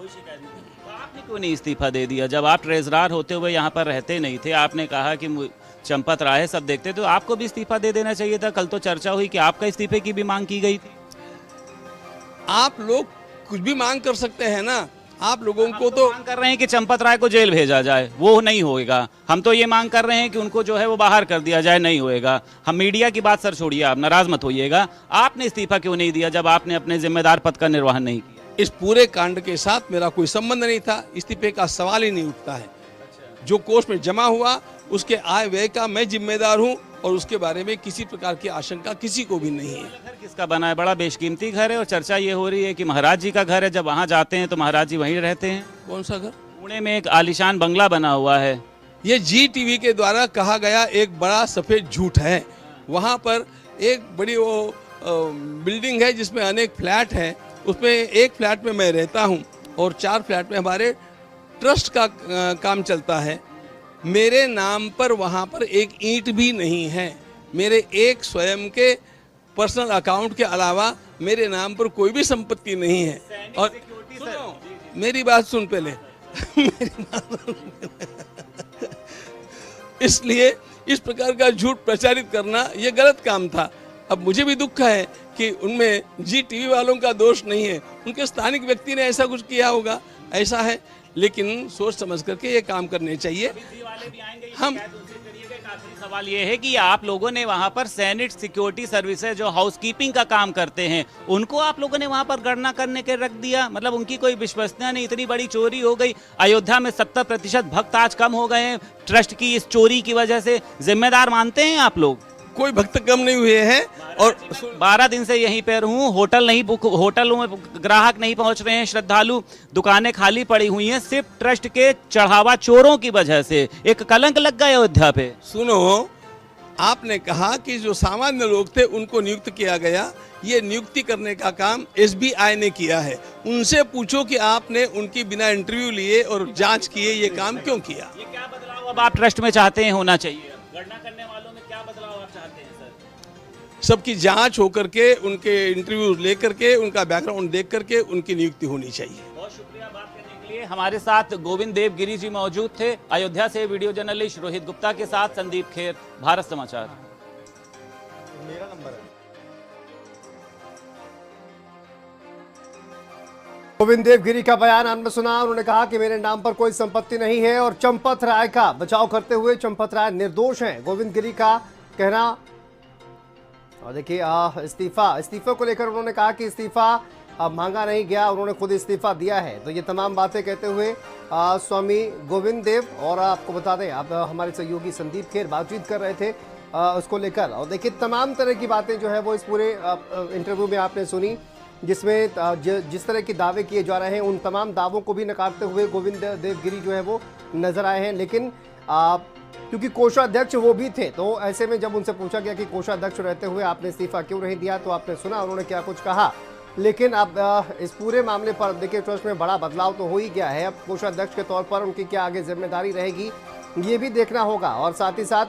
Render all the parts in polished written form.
कोई शिकायत नहीं। तो आपने क्यों नहीं इस्तीफा दे दिया? जब आप ट्रेजरार होते हुए यहाँ पर रहते नहीं थे, आपने कहा कि चंपत राय सब देखते, तो आपको भी इस्तीफा दे देना चाहिए था। कल तो चर्चा हुई कि आपका इस्तीफे की भी मांग की गई थी। आप लोग कुछ भी मांग कर सकते हैं ना, आप लोगों को तो मांग कर रहे हैं कि चंपत राय को जेल भेजा जाए, वो नहीं होएगा। हम तो ये मांग कर रहे हैं कि उनको जो है वो बाहर कर दिया जाए, नहीं होएगा। हम मीडिया की बात सर छोड़िए, आप नाराज मत होइएगा। आपने इस्तीफा क्यों नहीं दिया जब आपने अपने जिम्मेदार पद का निर्वहन नहीं किया? इस पूरे कांड के साथ मेरा कोई संबंध नहीं था, इस्तीफे का सवाल ही नहीं उठता है। जो कोष में जमा हुआ उसके आय व्यय का मैं जिम्मेदार हूं और उसके बारे में किसी प्रकार की आशंका किसी को भी नहीं है। घर किसका बना है? बड़ा बेशकीमती घर है और चर्चा ये हो रही है कि महाराज जी का घर है। जब वहाँ जाते हैं तो महाराज जी वहीं रहते हैं। कौन सा घर? पुणे में एक आलीशान बंगला बना हुआ है। ये जी टीवी के द्वारा कहा गया एक बड़ा सफेद झूठ है। वहाँ पर एक बड़ी वो बिल्डिंग है जिसमें अनेक फ्लैट हैं, उसमें एक फ्लैट में मैं रहता हूँ और 4 फ्लैट में हमारे ट्रस्ट का काम चलता है। मेरे नाम पर वहाँ पर एक ईंट भी नहीं है। मेरे एक स्वयं के पर्सनल अकाउंट के अलावा मेरे नाम पर कोई भी संपत्ति नहीं है। और सुनो, मेरी बात सुन पहले इसलिए इस प्रकार का झूठ प्रचारित करना ये गलत काम था। अब मुझे भी दुख है कि उनमें जी टीवी वालों का दोष नहीं है, उनके स्थानिक व्यक्ति ने ऐसा कुछ किया होगा, ऐसा है। लेकिन सोच समझ करके ये काम करने चाहिए। हम सवाल ये है कि आप लोगों ने वहां पर सैनिट सिक्योरिटी सर्विसेज जो हाउसकीपिंग का काम करते हैं, उनको आप लोगों ने वहां पर गणना करने के रख दिया। मतलब उनकी कोई विश्वसनीयता नहीं, इतनी बड़ी चोरी हो गई। अयोध्या में 70% भक्त आज कम हो गए हैं ट्रस्ट की इस चोरी की वजह से। जिम्मेदार मानते हैं आप लोग? कोई भक्त कम नहीं हुए हैं। और 12 दिन से यहीं पर हूँ, होटल नहीं बुक, होटलों में ग्राहक नहीं पहुंच रहे हैं, श्रद्धालु, दुकानें खाली पड़ी हुई हैं, सिर्फ ट्रस्ट के चढ़ावा चोरों की वजह से। एक कलंक लग गया अयोध्या पे। सुनो, आपने कहा कि जो सामान्य लोग थे उनको नियुक्त किया गया। ये नियुक्ति करने का काम एसबीआई ने किया है। उनसे पूछो कि आपने उनकी बिना इंटरव्यू लिए और जांच किए ये काम क्यों किया। ये क्या बदलाव अब आप ट्रस्ट में चाहते हैं होना चाहिए? गणना करने वालों में क्या बदलाव आप चाहते हैं सर? सबकी जांच होकर के, उनके इंटरव्यू लेकर के, उनका बैकग्राउंड देख करके उनकी नियुक्ति होनी चाहिए। बहुत शुक्रिया बात करने के लिए। हमारे साथ गोविंद देवगिरी जी मौजूद थे। अयोध्या से वीडियो जर्नलिस्ट रोहित गुप्ता के साथ संदीप खेर, भारत समाचार। मेरा नंबर है। गोविंद देवगिरी का बयान आपने सुना। उन्होंने कहा कि मेरे नाम पर कोई संपत्ति नहीं है और चंपत राय का बचाव करते हुए चंपत राय निर्दोष हैं, गोविंद गिरी का कहना। और देखिए इस्तीफा को लेकर उन्होंने कहा कि इस्तीफा मांगा नहीं गया, उन्होंने खुद इस्तीफा दिया है। तो ये तमाम बातें कहते हुए स्वामी गोविंद देव, और आपको बता दें अब हमारे सहयोगी संदीप खेर बातचीत कर रहे थे उसको लेकर। और देखिए तमाम तरह की बातें जो है वो इस पूरे इंटरव्यू में आपने सुनी, जिसमें जिस तरह के दावे किए जा रहे हैं उन तमाम दावों को भी नकारते हुए गोविंद देवगिरी जो है वो नजर आए हैं। लेकिन क्योंकि कोषाध्यक्ष वो भी थे, तो ऐसे में जब उनसे पूछा गया कि कोषाध्यक्ष रहते हुए आपने इस्तीफा क्यों नहीं दिया, तो आपने सुना उन्होंने क्या कुछ कहा। लेकिन अब इस पूरे मामले पर देखिए ट्रस्ट में बड़ा बदलाव तो हो ही गया है। अब कोषाध्यक्ष के तौर पर उनकी क्या आगे जिम्मेदारी रहेगी ये भी देखना होगा। और साथ ही साथ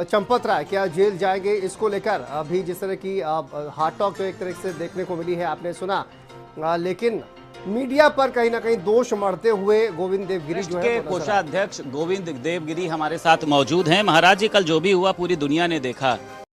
चंपत राय क्या जेल जाएंगे, इसको लेकर अभी जिस तरह की हार्ट टॉक जो एक तरह से देखने को मिली है आपने सुना। लेकिन मीडिया पर कहीं ना कहीं दोष मढ़ते हुए गोविंद देवगिरी जो है कोषाध्यक्ष गोविंद देवगिरी हमारे साथ मौजूद हैं। महाराज जी, कल जो भी हुआ पूरी दुनिया ने देखा।